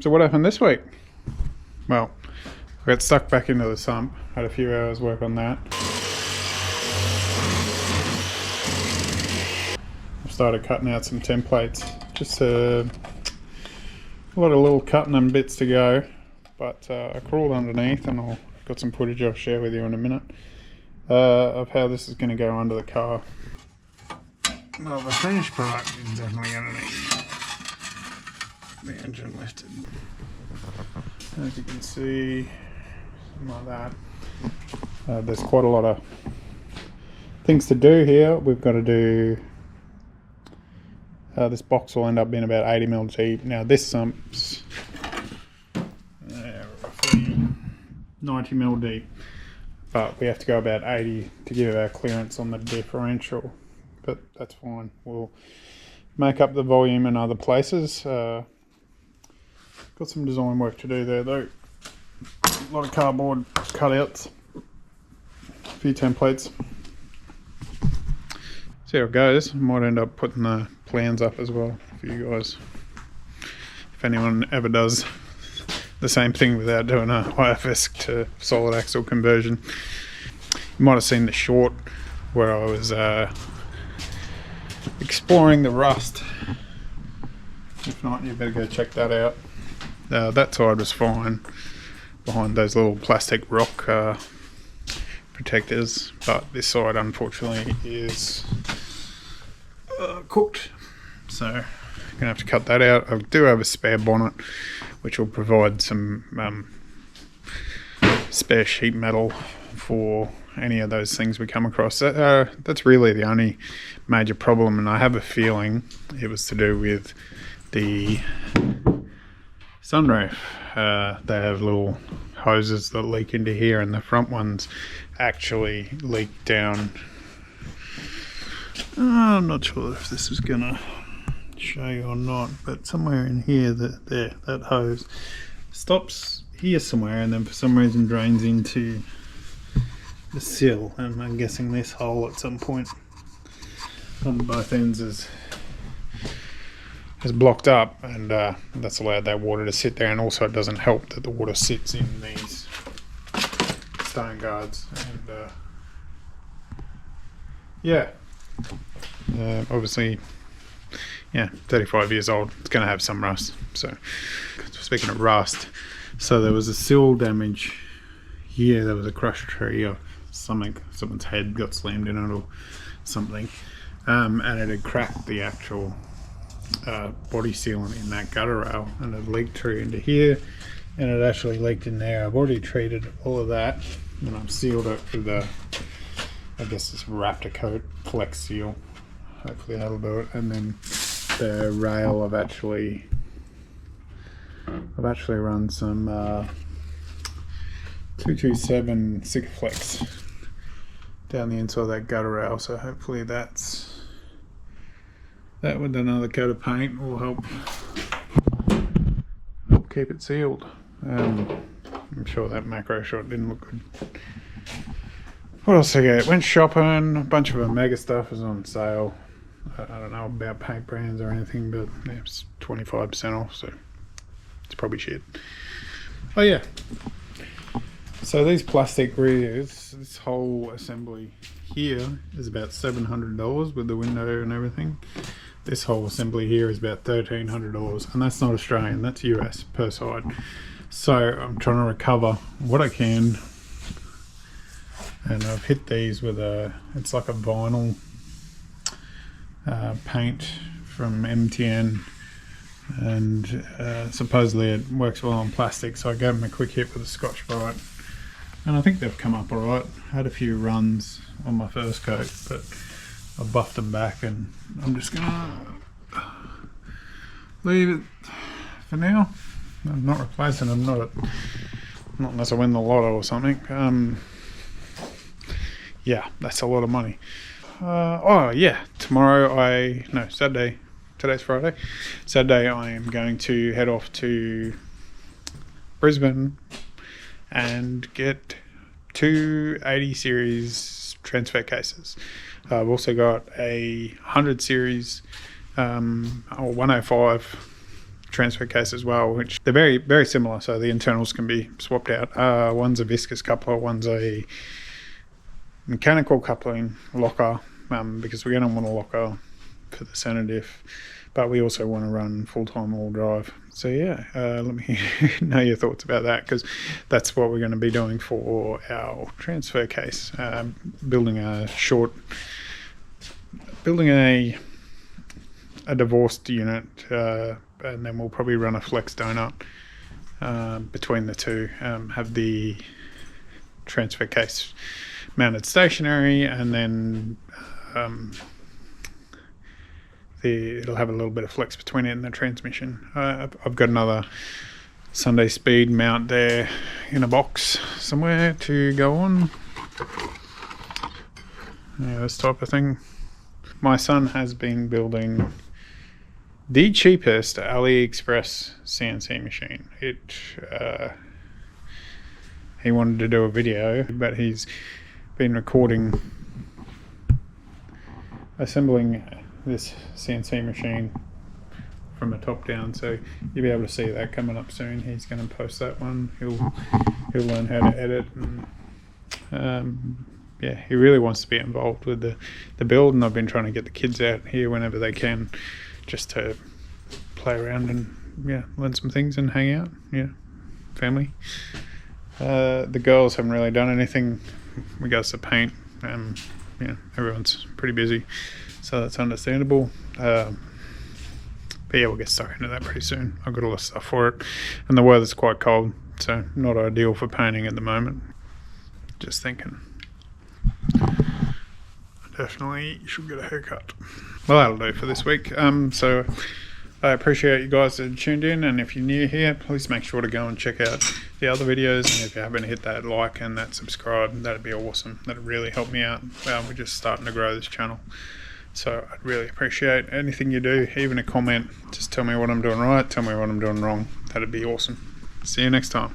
So what happened this week? Well, I got stuck back into the sump, had a few hours work on that. I started cutting out some templates, just a lot of little cutting and bits to go, but I crawled underneath and I've got some footage I'll share with you in a minute of how this is going to go under the car. Well, the finished product is definitely underneath. The engine lifted. As you can see, something like that. There's quite a lot of things to do here. We've got to do, this box will end up being about 80mm deep. Now this sump's roughly 90mm deep, but we have to go about 80 to give our clearance on the differential, but that's fine. We'll make up the volume in other places. Got some design work to do there though. A lot of cardboard cutouts, a few templates. See how it goes. Might end up putting the plans up as well for you guys. If anyone ever does the same thing without doing a IFS to solid axle conversion. You might have seen the short where I was exploring the rust. If not, you better go check that out. That side was fine behind those little plastic rock protectors, but this side unfortunately is cooked, so I'm gonna have to cut that out. I do have a spare bonnet which will provide some spare sheet metal for any of those things we come across. That's really the only major problem, and I have a feeling it was to do with the sunroof. They have little hoses that leak into here, and the front ones actually leak down. I'm not sure if this is gonna show you or not, but somewhere in here, that hose stops here somewhere and then for some reason drains into the sill, and I'm guessing this hole at some point on both ends is blocked up, and that's allowed that water to sit there. And also it doesn't help that the water sits in these stone guards, and yeah, obviously, yeah, 35 years old, it's going to have some rust. So speaking of rust, so there was a sill damage here. There was a crushed tree or something, someone's head got slammed in it or something, and it had cracked the actual body sealant in that gutter rail, and it leaked through into here, and it actually leaked in there. I've already treated all of that, and I've sealed it with I guess this Raptor coat flex seal. Hopefully that'll do it. And then the rail, I've actually run some 227 Sikaflex down the inside of that gutter rail, so hopefully that with another coat of paint will help keep it sealed. I'm sure that macro shot didn't look good. What else I get? Went shopping. A bunch of Omega stuff is on sale. I don't know about paint brands or anything, but it's 25% off, so it's probably shit. Oh yeah. So these plastic rears, this whole assembly here is about $700 with the window and everything. This whole assembly here is about $1,300, and that's not Australian, that's US per side. So I'm trying to recover what I can, and I've hit these with it's like a vinyl paint from MTN, and supposedly it works well on plastic, so I gave them a quick hit with a Scotch-Brite, and I think they've come up alright. Had a few runs on my first coat, but I buffed them back, and I'm just gonna leave it for now. I'm not replacing them, not unless I win the lotto or something. Yeah, that's a lot of money. Oh yeah, Saturday, today's Friday, Saturday I am going to head off to Brisbane and get two 80 series transfer cases. I've also got a 100 series or 105 transfer case as well, which they're very, very similar. So the internals can be swapped out. One's a viscous coupler, one's a mechanical coupling locker, because we're going to want a locker for the center diff, but we also want to run full-time all drive. So yeah, let me know your thoughts about that, because that's what we're going to be doing for our transfer case. Building a divorced unit, and then we'll probably run a flex donut between the two. Have the transfer case mounted stationary, and then it'll have a little bit of flex between it and the transmission. I've got another Sunday speed mount there in a box somewhere to go on. Yeah, this type of thing. My son has been building the cheapest AliExpress CNC machine. He wanted to do a video, but he's been recording assembling this CNC machine from the top down, so you'll be able to see that coming up soon. He's going to post that one. He'll learn how to edit, and yeah, he really wants to be involved with the build, and I've been trying to get the kids out here whenever they can, just to play around and learn some things and hang out. Family. The girls haven't really done anything in regards to paint. Everyone's pretty busy, so that's understandable. But yeah, we'll get stuck into that pretty soon. I've got all the stuff for it, and the weather's quite cold, so not ideal for painting at the moment. Just thinking, I definitely should get a haircut. Well, that'll do for this week. So I appreciate you guys that tuned in, and if you're new here, please make sure to go and check out the other videos, and if you haven't, hit that like and that subscribe. That'd be awesome. That'd really help me out. We're just starting to grow this channel, so I'd really appreciate anything you do, even a comment. Just tell me what I'm doing right, tell me what I'm doing wrong. That'd be awesome. See you next time.